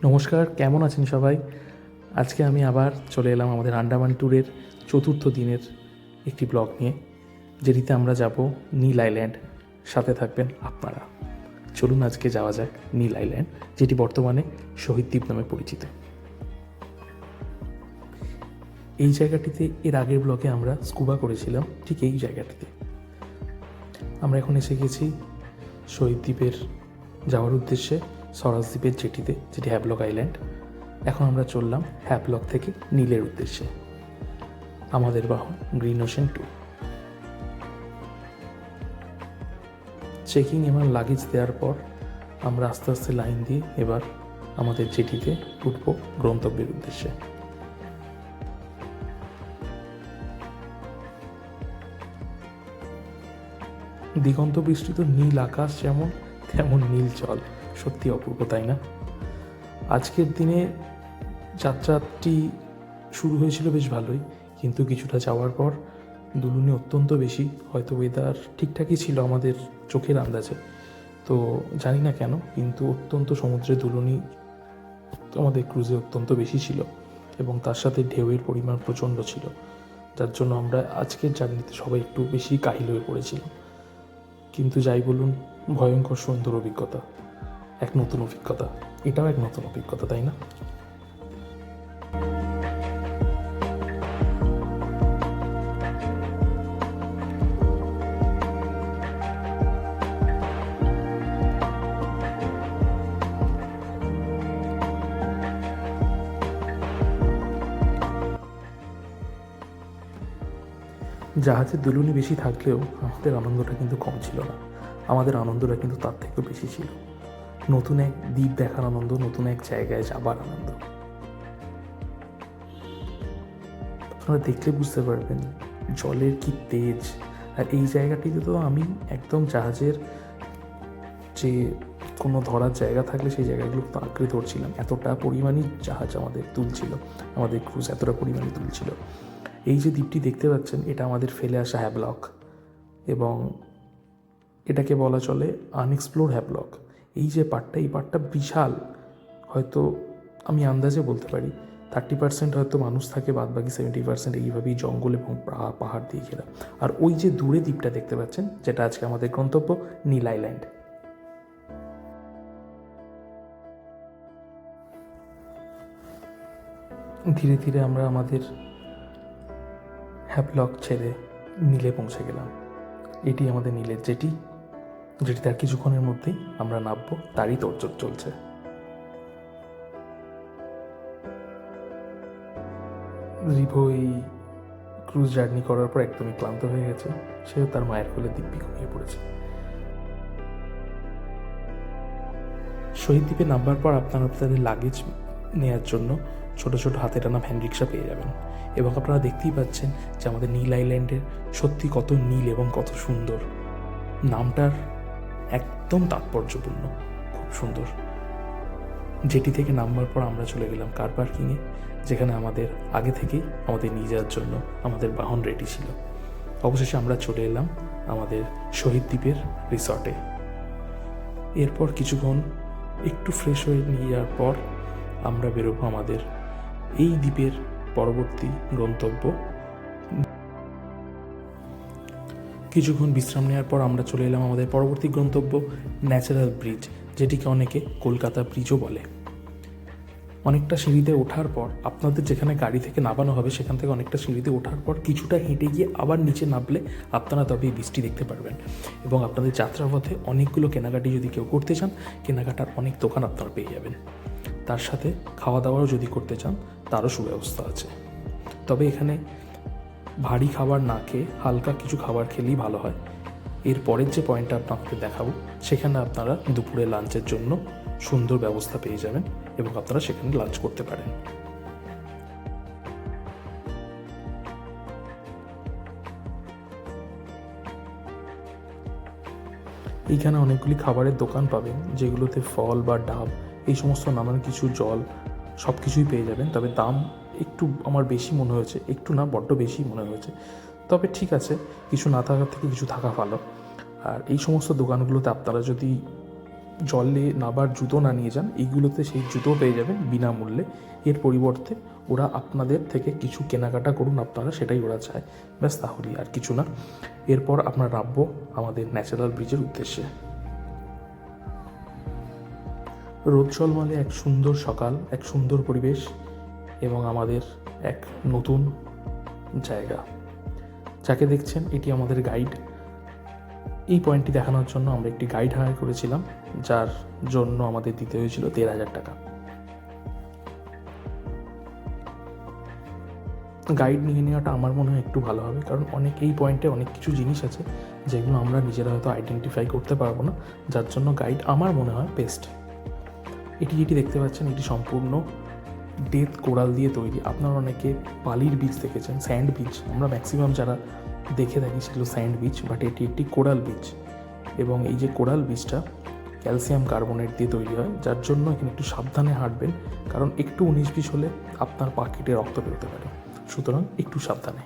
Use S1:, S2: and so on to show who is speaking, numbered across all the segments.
S1: নমস্কার, কেমন আছেন সবাই? আজকে আমি আবার চলে এলাম আমাদের আন্ডামান ট্যুরের চতুর্থ দিনের একটি ব্লগ নিয়ে, যেটিতে আমরা যাব নীল আইল্যান্ড। সাথে থাকবেন আপনারা। চলুন আজকে যাওয়া যাক নীল আইল্যান্ড, যেটি বর্তমানে শহীদ দ্বীপ নামে পরিচিত। এই জায়গাটিতে এর আগের ব্লগে আমরা স্কুবা করেছিলাম, ঠিক এই জায়গাটিতে। আমরা এখন এসে গেছি শহীদ দ্বীপের যাওয়ার উদ্দেশ্যে স্বরাজ দ্বীপের জেটিতে, যেটি হ্যাভলক আইল্যান্ড। এখন আমরা চললাম হ্যাভলক থেকে নীলের উদ্দেশ্যে, আমাদের বাহন গ্রিন ওশেন 2। চেকিং এবং লাগেজ দেওয়ার পর আমরা আস্তে আস্তে লাইন দিয়ে এবার আমাদের জেটিতে উঠব গন্তব্যের উদ্দেশ্যে। দিগন্ত বিস্তৃত নীল আকাশ যেমন, তেমন নীল জল, সত্যি অপূর্ব, তাই না? আজকের দিনে যাত্রাটি শুরু হয়েছিল বেশ ভালোই, কিন্তু কিছুটা যাওয়ার পর দুলুনি অত্যন্ত বেশি। হয়তো ওয়েদার ঠিকঠাকই ছিল আমাদের চোখের আন্দাজে, তো জানি না কেন, কিন্তু অত্যন্ত সমুদ্রের দুলুনি আমাদের ক্রুজে অত্যন্ত বেশি ছিল, এবং তার সাথে ঢেউয়ের পরিমাণ প্রচণ্ড ছিল, যার জন্য আমরা আজকের জার্নিতে সবাই একটু বেশি কাহিল হয়ে পড়েছিলাম। কিন্তু যাই বলুন, ভয়ঙ্কর সুন্দর অভিজ্ঞতা, এক নতুন অভিজ্ঞতা। এটাও এক নতুন অভিজ্ঞতা, তাই না? জাহাজের দুলুনি বেশি থাকলেও আমাদের আনন্দটা কিন্তু কম ছিল না। আমাদের আনন্দটা কিন্তু তার থেকেও বেশি ছিল নতুন এক দ্বীপ দেখার আনন্দ, নতুন এক জায়গায় যাবার আনন্দ। আপনারা দেখলে বুঝতে পারবেন জলের কি তেজ। আর এই জায়গাটিতে তো আমি একদম জাহাজের যে কোনো ধরার জায়গা থাকলে সেই জায়গাগুলো তো আঁকড়ে ধরছিলাম, এতটা পরিমাণই জাহাজ আমাদের তুলছিল, আমাদের ক্রুজ এতটা পরিমাণে তুলছিল। এই যে দ্বীপটি দেখতে পাচ্ছেন, এটা আমাদের ফেলে আসা হ্যাভলক, এবং এটাকে বলা চলে আনএক্সপ্লোর হ্যাভলক। এই যে পার্টটা, এই পার্টটা বিশাল। হয়তো আমি আন্দাজে বলতে পারি 30% হয়তো মানুষ থাকে, বাদ বাকি 70% এইভাবেই জঙ্গল এবং পাহাড় দিয়ে ঘেরা। আর ওই যে দূরে দ্বীপটা দেখতে পাচ্ছেন, যেটা আজকে আমাদের গন্তব্য, নীল আইল্যান্ড। ধীরে ধীরে আমরা আমাদের হ্যাভলক ছেড়ে নীলে পৌঁছে গেলাম। এটি আমাদের নীলের জেটি, যেটি তার কিছুক্ষণের মধ্যেই আমরা নামবো, তারই তোড়জোড় চলছে। রিভো এই ক্রুজ জার্নি করার পর একদমই ক্লান্ত হয়ে গেছে, সেও তার মায়ের কোলে দিব্যি ঘুমিয়ে পড়েছে। শহীদ দ্বীপে নামবার পর আপনারা আপনাদের লাগেজ নেওয়ার জন্য ছোট ছোট হাতে টানা ভ্যান রিক্সা পেয়ে যাবেন, এবং আপনারা দেখতেই পাচ্ছেন যে আমাদের নীল আইল্যান্ডের সত্যি কত নীল এবং কত সুন্দর। নামটার একদম তাৎপর্যপূর্ণ, খুব সুন্দর। জেটি থেকে নামবার পর আমরা চলে গেলাম কার পার্কিংয়ে, যেখানে আমাদের আগে থেকেই আমাদের নিয়ে যাওয়ার জন্য আমাদের বাহন রেডি ছিল। অবশেষে আমরা চলে এলাম আমাদের শহীদ দ্বীপের রিসর্টে। এরপর কিছুক্ষণ একটু ফ্রেশ হয়ে নিয়ে যাওয়ার পর আমরা বেরোবো আমাদের এই দ্বীপের পরবর্তী গন্তব্য। কিছুক্ষণ বিশ্রাম নেওয়ার পর আমরা চলে এলাম আমাদের পরবর্তী গন্তব্য, ন্যাচারাল ব্রিজ, যেটিকে অনেকে কলকাতা ব্রিজও বলে। অনেকটা সিঁড়িতে ওঠার পর, আপনাদের যেখানে গাড়ি থেকে নামানো হবে সেখান থেকে অনেকটা সিঁড়িতে ওঠার পর কিছুটা হেঁটে গিয়ে আবার নিচে নামলে আপনারা তবে এই বৃষ্টি দেখতে পারবেন, এবং আপনাদের যাত্রাপথে অনেকগুলো কেনাকাটি যদি কেউ করতে চান, কেনাকাটার অনেক দোকান আপনারা পেয়ে যাবেন। তার সাথে খাওয়া দাওয়ারও যদি করতে চান, তারও সুব্যবস্থা আছে। তবে এখানে ভারী খাবার না খেয়ে হালকা কিছু খাবার খেলেই ভালো হয়। এর পরের যে পয়েন্টটা আপনাকে দেখাবো, সেখানে আপনারা দুপুরে লাঞ্চের জন্য সুন্দর ব্যবস্থা পেয়ে যাবেন, এবং আপনারা সেখানে লাঞ্চ করতে পারেন। এইখানে অনেকগুলি খাবারের দোকান পাবেন, যেগুলোতে ফল বা ডাব, এই সমস্ত নানান কিছু, জল, সব কিছুই পেয়ে যাবেন। তবে দাম একটু আমার বেশি মনে হয়েছে, একটু না বড্ড বেশি মনে হয়েছে। তবে ঠিক আছে, কিছু না থাকার থেকে কিছু থাকা ভালো। আর এই সমস্ত দোকানগুলোতে আপনারা যদি জলে নাবার জুতো না নিয়ে যান, এইগুলোতে সেই জুতো পেয়ে যাবেন বিনামূল্যে। এর পরিবর্তে ওরা আপনাদের থেকে কিছু কেনাকাটা করুন, আপনারা সেটাই ওরা চায়, ব্যাস তাহলেই, আর কিছু না। এরপর আমরা নামবো আমাদের ন্যাচারাল ব্রিজের উদ্দেশ্যে। রোদ ঝলমলে এক সুন্দর সকাল, এক সুন্দর পরিবেশ এবং আমাদের এক নতুন জায়গা। যাকে দেখছেন এটি আমাদের গাইড। এই পয়েন্টটি দেখানোর জন্য আমরা একটি গাইড হায়ার করেছিলাম, যার জন্য আমাদের দিতে হয়েছিল 13,000 টাকা। গাইড নিয়ে নেওয়াটা আমার মনে হয় একটু ভালো হবে, কারণ এই পয়েন্টে অনেক কিছু জিনিস আছে যেগুলো আমরা নিজেরা হয়তো আইডেন্টিফাই করতে পারবো না, যার জন্য গাইড আমার মনে হয় বেস্ট। এটি যেটি দেখতে পাচ্ছেন এটি সম্পূর্ণ ডেথ কোরাল দিয়ে তৈরি। আপনারা অনেকে বালির বীচ দেখেছেন, স্যান্ড বিচ, আমরা ম্যাক্সিমাম যারা দেখে থাকি সেগুলো স্যান্ড বিচ, বাট এটি একটি কোরাল বিচ। এবং এই যে কোরাল বিচটা ক্যালসিয়াম কার্বনেট দিয়ে তৈরি হয়, যার জন্য এখানে একটু সাবধানে হাঁটবেন, কারণ একটু 19-20 হলে আপনার পা কেটে রক্ত বেরোতে পারে, সুতরাং একটু সাবধানে।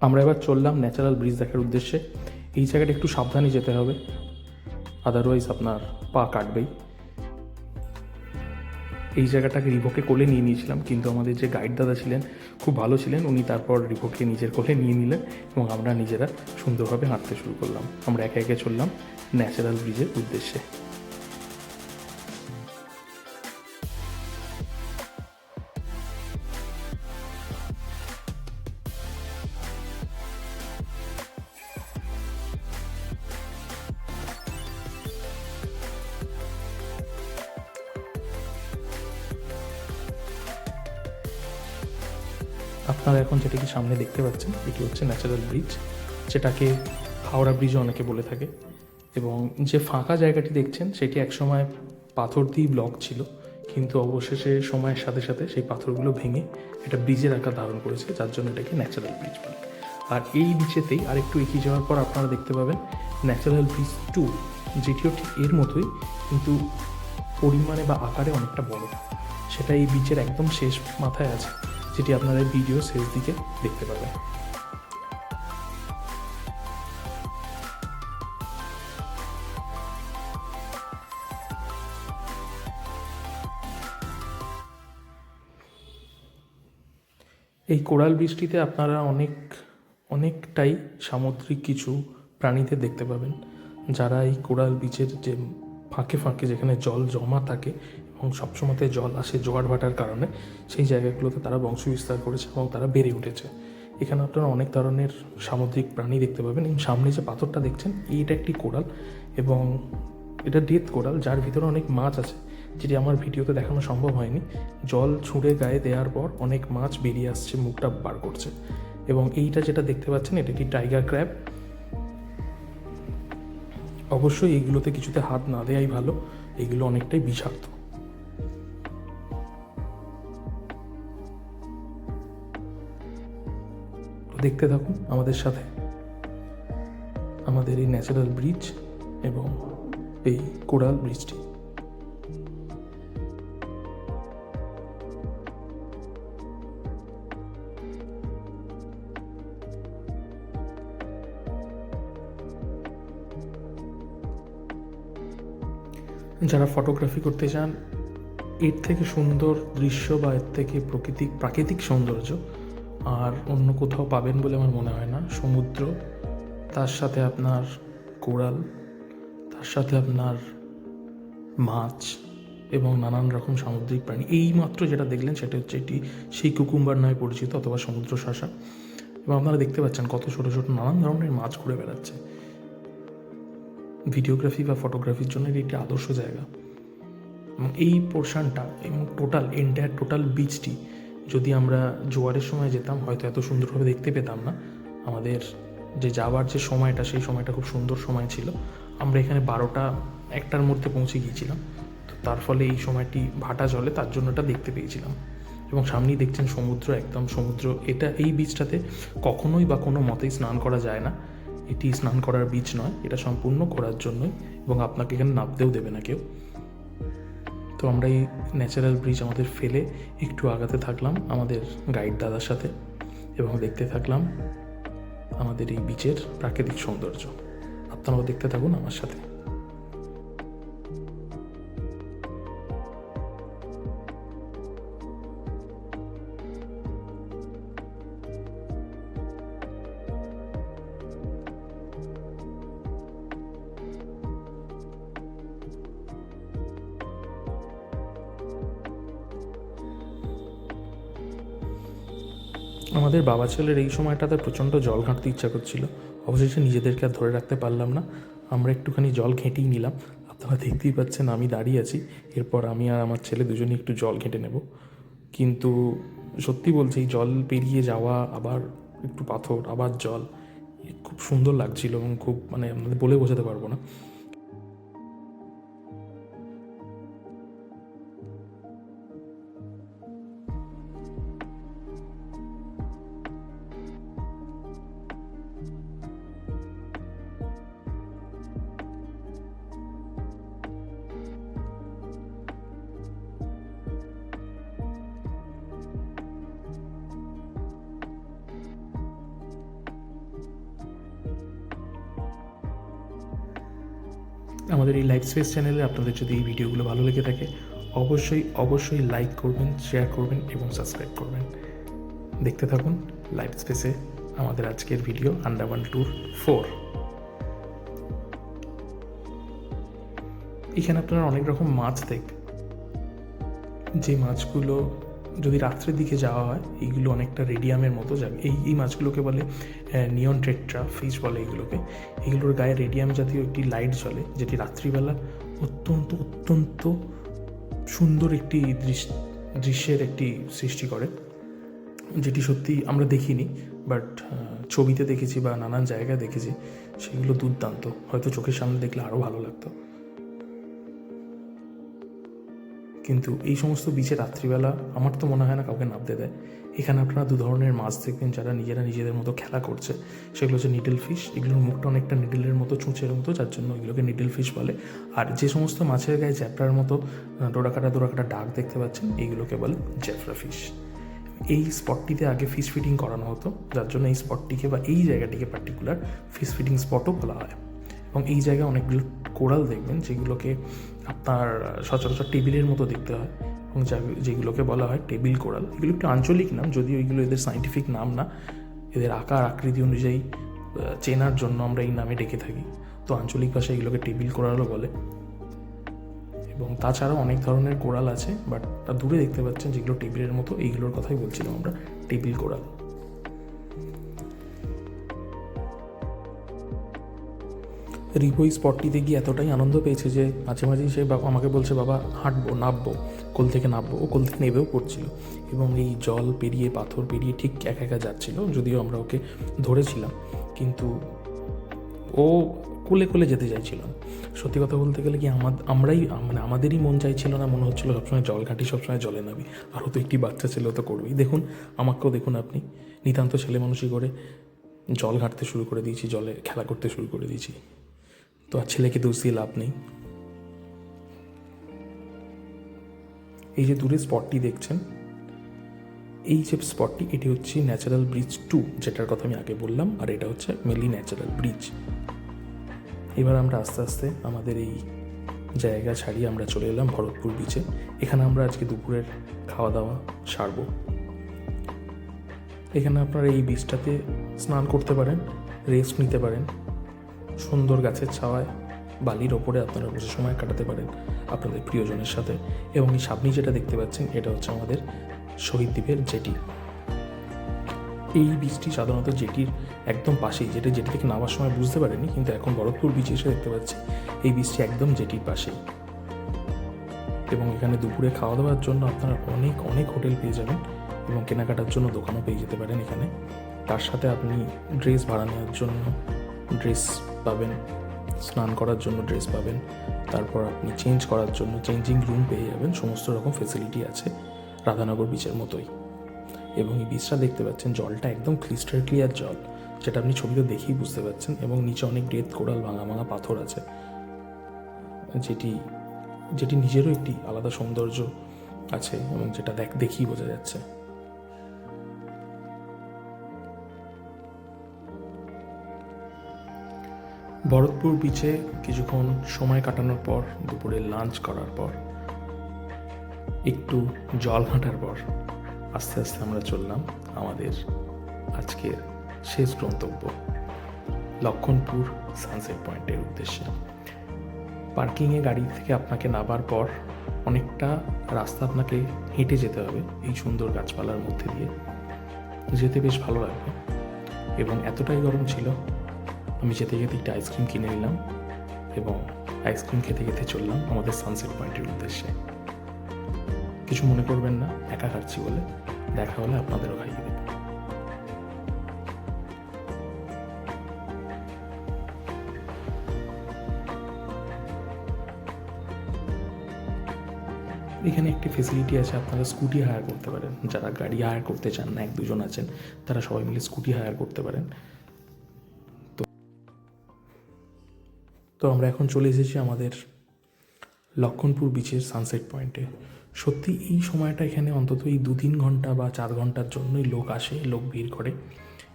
S1: আমরা এবার চললাম ন্যাচারাল ব্রিজ দেখার উদ্দেশ্যে। এই জায়গাটা একটু সাবধানে যেতে হবে, আদারওয়াইজ আপনার পা কাটবেই। এই জায়গাটাকে রিভোকে কোলে নিয়ে নিয়েছিলাম, কিন্তু আমাদের যে গাইড দাদা ছিলেন খুব ভালো ছিলেন, উনি তারপর রিভোকে নিজের কোলে নিয়ে নিলেন এবং আমরা নিজেরা সুন্দরভাবে হাঁটতে শুরু করলাম। আমরা একে একে চললাম ন্যাচারাল ব্রিজের উদ্দেশ্যে। আপনারা এখন যেটাকে সামনে দেখতে পাচ্ছেন এটি হচ্ছে ন্যাচারাল ব্রিজ, যেটাকে হাওড়া ব্রিজও অনেকে বলে থাকে। এবং যে ফাঁকা জায়গাটি দেখছেন সেটি একসময় পাথর দিয়ে ব্লক ছিল, কিন্তু অবশেষে সময়ের সাথে সাথে সেই পাথরগুলো ভেঙে এটা ব্রিজের আকার ধারণ করেছে, যার জন্য এটাকে ন্যাচারাল ব্রিজ বলে। আর এই বিচেতেই আরেকটু এগিয়ে যাওয়ার পর আপনারা দেখতে পাবেন ন্যাচারাল ব্রিজ 2, যেটিও ঠিক এর মতোই, কিন্তু পরিমাণে বা আকারে অনেকটা বড়। সেটা এই বিচের একদম শেষ মাথায় আছে, যেটি আপনারা ভিডিও শেষ দিকে দেখতে পাবেন। এই কোরাল বৃষ্টিতে আপনারা অনেকটাই সামুদ্রিক কিছু প্রাণীদের দেখতে পাবেন, যারা এই কোরাল বিচের যে ফাঁকে ফাঁকে যেখানে জল জমা থাকে এবং সবসময়তে জল আসে জোয়ার ভাটার কারণে, সেই জায়গাগুলোতে তারা বংশবিস্তার করেছে এবং তারা বেড়ে উঠেছে। এখানে আপনারা অনেক ধরনের সামুদ্রিক প্রাণী দেখতে পাবেন। এবং সামনে যে পাথরটা দেখছেন এইটা একটি কোরাল, এবং এটা ডেথ কোরাল, যার ভিতরে অনেক মাছ আছে, যেটি আমার ভিডিওতে দেখানো সম্ভব হয়নি। জল ছুঁড়ে গায়ে দেওয়ার পর অনেক মাছ বেরিয়ে আসছে, মুখটা বার করছে। এবং এইটা যেটা দেখতে পাচ্ছেন এটা একটি টাইগার ক্র্যাব। অবশ্যই এইগুলোতে কিছুতে হাত না দেওয়াই ভালো, এগুলো অনেকটাই বিষাক্ত। দেখতে থাকুন আমাদের সাথে আমাদের এই ন্যাচারাল ব্রিজ এবং এই কোরাল ব্রিজটি। যারা ফটোগ্রাফি করতে চান, এর থেকে সুন্দর দৃশ্য বা এর থেকে প্রাকৃতিক সৌন্দর্য আর অন্য কোথাও পাবেন বলে আমার মনে হয় না। সমুদ্র, তার সাথে আপনার কোরাল, তার সাথে আপনার মাছ এবং নানান রকম সামুদ্রিক প্রাণী। এই মাত্র যেটা দেখলেন সেটা হচ্ছে এটি সেই কুকুম্বার নামে পরিচিত অথবা সমুদ্র শাসা, এবং আপনারা দেখতে পাচ্ছেন কত ছোটো ছোটো নানান ধরনের মাছ ঘুরে বেড়াচ্ছে। ভিডিওগ্রাফি বা ফটোগ্রাফির জন্য এটি একটি আদর্শ জায়গা। এবং এই পোর্শনটা এবং টোটাল বিচটি যদি আমরা জোয়ারের সময় যেতাম হয়তো এত সুন্দরভাবে দেখতে পেতাম না। আমাদের যে যাওয়ার যে সময়টা, সেই সময়টা খুব সুন্দর সময় ছিল। আমরা এখানে 12টা-1টার মধ্যে পৌঁছে গিয়েছিলাম, তো তার ফলে এই সময়টি ভাটা জলে, তার জন্য এটা দেখতে পেয়েছিলাম। এবং সামনেই দেখছেন সমুদ্র, একদম সমুদ্র। এই বিচটাতে কখনোই বা কোনো মতেই স্নান করা যায় না। এটি স্নান করার বিচ নয়, এটা সম্পূর্ণ ঘোরার জন্যই, এবং আপনাকে এখানে নামতেও দেবে না কেউ। তো আমরা এই ন্যাচারাল ব্রিজ আমাদের ফেলে একটু আগাতে থাকলাম আমাদের গাইড দাদার সাথে, এবং দেখতে থাকলাম আমাদের এই বিচের প্রাকৃতিক সৌন্দর্য। আপনারাও দেখতে থাকুন আমার সাথে। আমাদের বাবা ছেলের এই সময়টাতে প্রচণ্ড জল ঘাঁটতে ইচ্ছা করছিল, অবশেষে নিজেদেরকে আর ধরে রাখতে পারলাম না, আমরা একটুখানি জল ঘেঁটেই নিলাম। আপনারা দেখতেই পাচ্ছেন আমি দাঁড়িয়ে আছি, এরপর আমি আর আমার ছেলে দুজনেই একটু জল ঘেঁটে নেব। কিন্তু সত্যি বলছি, এই জল পেরিয়ে যাওয়া, আবার একটু পাথর, আবার জল, খুব সুন্দর লাগছিল এবং খুব আপনাদের বলে বোঝাতে পারবো না। আমাদের এই লাইফ স্পেস চ্যানেলে আপনাদের যদি এই ভিডিওগুলো ভালো লেগে থাকে অবশ্যই লাইক করবেন, শেয়ার করবেন এবং সাবস্ক্রাইব করবেন। দেখতে থাকুন লাইফ স্পেসে আমাদের আজকের ভিডিও আন্দামান ট্যুর 4। এখানে আপনারা অনেক রকম মাছ দেখবেন, যে মাছগুলো যদি রাত্রের দিকে যাওয়া হয় এইগুলো অনেকটা রেডিয়ামের মতো যাবে। এই মাছগুলোকে বলে নিয়ন টেট্রা ফিশ বলে এগুলোকে। এগুলোর গায়ে রেডিয়াম জাতীয় একটি লাইট জ্বলে, যেটি রাত্রিবেলা অত্যন্ত সুন্দর একটি দৃশ্যের একটি সৃষ্টি করে, যেটি সত্যি আমরা দেখিনি, বাট ছবিতে দেখেছি বা নানান জায়গায় দেখেছি। সেগুলো দুর্দান্ত, হয়তো চোখের সামনে দেখলে আরও ভালো লাগতো। কিন্তু এই সমস্ত বিচে রাত্রিবেলা আমার তো মনে হয় না কাউকে নামতে দেয়। এখানে আপনারা দু ধরনের মাছ দেখবেন যারা নিজেদের মতো খেলা করছে। সেগুলো হচ্ছে নিডল ফিশ। এগুলোর মুখটা অনেকটা নিডলের মতো, চুঁচের মতো, যার জন্য এগুলোকে নিডল ফিশ বলে। আর যে সমস্ত মাছের গায়ে জ্যাপড়ার মতো ডোরাকাটা ডাক দেখতে পাচ্ছেন, এইগুলোকে বলে জ্যাফরা ফিশ। এই স্পটটিতে আগে ফিশ ফিডিং করানো হতো, যার জন্য এই স্পটটিকে বা এই জায়গাটিকে পার্টিকুলার ফিশ ফিডিং স্পটও বলা হয়। এবং এই জায়গায় অনেকগুলো কোরাল দেখবেন যেগুলোকে আপনার সচরাচর টেবিলের মতো দেখতে হয়, এবং যেগুলোকে বলা হয় টেবিল কোরাল। এগুলো একটু আঞ্চলিক নাম, যদিও এগুলো এদের সাইন্টিফিক নাম না। এদের আকার আকৃতি অনুযায়ী চেনার জন্য আমরা এই নামে ডেকে থাকি। তো আঞ্চলিক ভাষায় এগুলোকে টেবিল কোরালও বলে। এবং তাছাড়াও অনেক ধরনের কোরাল আছে, বাট দূরে দেখতে পাচ্ছেন যেগুলো টেবিলের মতো, এইগুলোর কথাই বলছিলাম আমরা, টেবিল কোরাল। রিপো এই স্পটটিতে গিয়ে এতটাই আনন্দ পেয়েছে যে মাঝে মাঝেই সে আমাকে বলছে, বাবা হাঁটবো, নামবো, কোল থেকে নামবো। ও কোল থেকে নেবেও পড়ছিল, এবং এই জল পেরিয়ে, পাথর পেরিয়ে ঠিক একা যাচ্ছিল। যদিও আমরা ওকে ধরেছিলাম, কিন্তু ও কোলে যেতে চাইছিল না। সত্যি কথা বলতে গেলে কি আমাদেরই মন চাইছিল না, মনে হচ্ছিলো সবসময় জল ঘাঁটি, সবসময় জলে নামি। আরও তো একটি বাচ্চা ছেলে তো করবেই। দেখুন আমাকেও দেখুন, আপনি নিতান্ত ছেলে মানুষই করে জল ঘাঁটতে শুরু করে দিয়েছি, জলে খেলা করতে শুরু করে দিয়েছি। তো আর ছেলেকে দোষ দিয়ে লাভ নেই। এই যে দূরে স্পটটি দেখছেন, এই যে স্পটটি, এটি হচ্ছে ন্যাচারাল ব্রিজ 2, যেটার কথা আমি আগে বললাম। আর এটা হচ্ছে মেনলি ন্যাচারাল ব্রিজ। এবার আমরা আস্তে আস্তে আমাদের এই জায়গা ছাড়িয়ে আমরা চলে এলাম ভরতপুর বিচে। এখানে আমরা আজকে দুপুরের খাওয়া দাওয়া সারবো। এখানে আপনারা এই বিচটাতে স্নান করতে পারেন, রেস্ট নিতে পারেন, সুন্দর গাছের ছাওয়ায় বালির ওপরে আপনারা বসে সময় কাটাতে পারেন আপনাদের প্রিয়জনের সাথে। এবং এই সামনে যেটা দেখতে পাচ্ছেন এটা হচ্ছে আমাদের শহীদ দ্বীপের জেটি। এই বীচটি সাধারণত জেটির একদম পাশেই, যেটি থেকে নামার সময় বুঝতে পারেনি, কিন্তু এখন ভরতপুর বিচে এসে দেখতে পাচ্ছি এই বীচটি একদম জেটির পাশেই। এবং এখানে দুপুরে খাওয়া দাওয়ার জন্য আপনারা অনেক অনেক হোটেল পেয়ে যাবেন এবং কেনাকাটার জন্য দোকানও পেয়ে যেতে পারেন এখানে। তার সাথে আপনি ড্রেস ভাড়া নেওয়ার জন্য ড্রেস পাবেন, স্নান করার জন্য ড্রেস পাবেন, তারপর আপনি চেঞ্জ করার জন্য চেঞ্জিং রুম পেয়ে যাবেন। সমস্ত রকম ফেসিলিটি আছে রাধানগর বিচের মতোই। এবং এই বিচটা দেখতে পাচ্ছেন জলটা একদম ক্রিস্টাল ক্লিয়ার জল, যেটা আপনি ছবিতে দেখেই বুঝতে পারছেন। এবং নিচে অনেক রেত কোরাল ভাঙা ভাঙা পাথর আছে, যেটি নিজেরও একটি আলাদা সৌন্দর্য আছে এবং যেটা দেখেই বোঝা যাচ্ছে। ভরতপুর বিচে কিছুক্ষণ সময় কাটানোর পর, দুপুরে লাঞ্চ করার পর, একটু জল হাঁটার পর আস্তে আস্তে আমরা চললাম আমাদের আজকের শেষ গন্তব্য লক্ষণপুর সানসেট পয়েন্টের উদ্দেশ্যে। পার্কিংয়ে গাড়ি থেকে আপনাকে নামার পর অনেকটা রাস্তা আপনাকে হেঁটে যেতে হবে এই সুন্দর গাছপালার মধ্যে দিয়ে। যেতে বেশ ভালো লাগবে এবং এতটাই গরম ছিল, আমি যেতে যেতে একটা আইসক্রিম কিনে নিলাম এবং আইসক্রিম খেতে খেতে চললাম আমাদের সানসেট পয়েন্টের উদ্দেশ্যে। কিছু মনে করবেন না, একা খাচ্ছি বলে, দেখা হলে আপনাদেরও খাইয়ে দেব। এখানে একটি ফেসিলিটি আছে, আপনারা স্কুটি হায়ার করতে পারেন। যারা গাড়ি হায়ার করতে চান না, 1-2 জন আছেন, তারা সবাই মিলে স্কুটি হায়ার করতে পারেন। তো আমরা এখন চলে এসেছি আমাদের লক্ষণপুর বিচের সানসেট পয়েন্টে। সত্যি এই সময়টা এখানে অন্তত এই 2-3 ঘন্টা বা 4 ঘন্টার জন্যই লোক আসে, লোক ভিড় করে।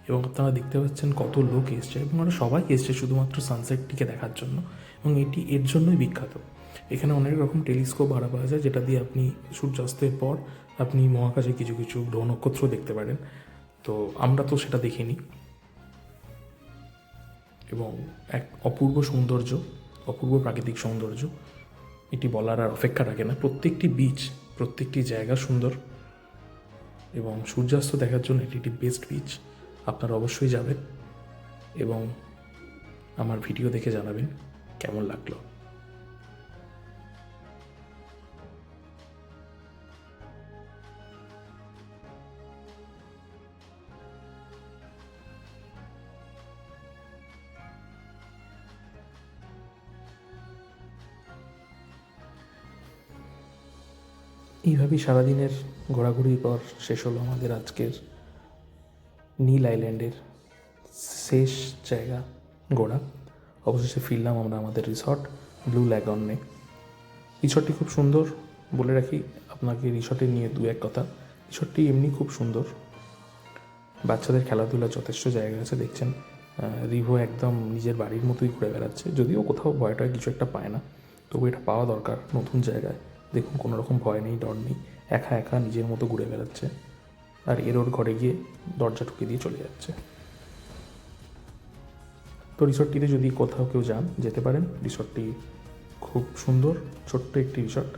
S1: এবং আপনারা দেখতে পাচ্ছেন কত লোক এসছে এবং ওরা সবাই এসছে শুধুমাত্র সানসেটটিকে দেখার জন্য। এবং এটি এর জন্যই বিখ্যাত। এখানে অনেক রকম টেলিস্কোপ ভাড়া পাওয়া যায়, যেটা দিয়ে আপনি সূর্যাস্তের পর আপনি মহাকাশে কিছু কিছু গ্রহ নক্ষত্র দেখতে পারেন। তো আমরা তো সেটা দেখিনি। এবং এক অপূর্ব সৌন্দর্য, অপূর্ব প্রাকৃতিক সৌন্দর্য, এটি বলার আর অপেক্ষা রাখে না। প্রত্যেকটি বিচ, প্রত্যেকটি জায়গা সুন্দর এবং সূর্যাস্ত দেখার জন্য এটি একটি বেস্ট বিচ। আপনারা অবশ্যই যাবেন এবং আমার ভিডিও দেখে জানাবেন কেমন লাগলো। এইভাবেই সারাদিনের ঘোরাঘুরির পর শেষ হলো আমাদের আজকের নীল আইল্যান্ডের শেষ জায়গা ঘোরা। অবশেষে ফিরলাম আমরা আমাদের রিসর্ট ব্লু ল্যাগনে। রিসর্টটি খুব সুন্দর, বলে রাখি আপনাকে রিসর্টে নিয়ে 2-1 কথা। রিসর্টটি এমনি খুব সুন্দর, বাচ্চাদের খেলাধুলার যথেষ্ট জায়গা আছে। দেখছেন রিভো একদম নিজের বাড়ির মতোই ঘুরে বেড়াচ্ছে, যদিও কোথাও ভয়টা কিছু একটা পায় না, তবু এটা পাওয়া দরকার নতুন জায়গায়। দেখুন কোনো রকম ভয় নেই, ডর নেই, একা একা নিজের মতো ঘুরে বেড়াচ্ছে। আর ওর ঘরে গিয়ে দরজা ঠুকে দিয়ে চলে যাচ্ছে। তো রিসর্টটিতে যদি কোথাও কেউ যান, যেতে পারেন। রিসর্টটি খুব সুন্দর, ছোট্ট একটি রিসর্ট,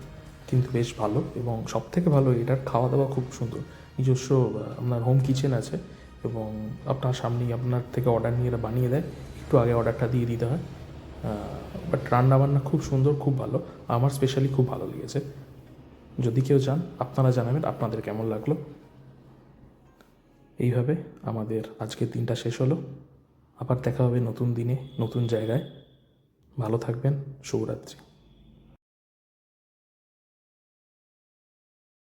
S1: কিন্তু বেশ ভালো। এবং সবথেকে ভালো এটার খাওয়া দাওয়া খুব সুন্দর। নিজস্ব আপনার হোম কিচেন আছে এবং আপনার সামনেই আপনার থেকে অর্ডার নিয়ে এরা বানিয়ে দেয়, একটু আগে অর্ডারটা দিয়ে দিতে হয়। বাট রান্নাবান্না খুব সুন্দর, খুব ভালো। আমার স্পেশালি খুব ভালো লেগেছে। যদি কেউ যান আপনারা জানাবেন আপনাদের কেমন লাগলো। এইভাবে আমাদের আজকের দিনটা শেষ হলো। আবার দেখা হবে নতুন দিনে, নতুন জায়গায়। ভালো থাকবেন। শুভরাত্রি।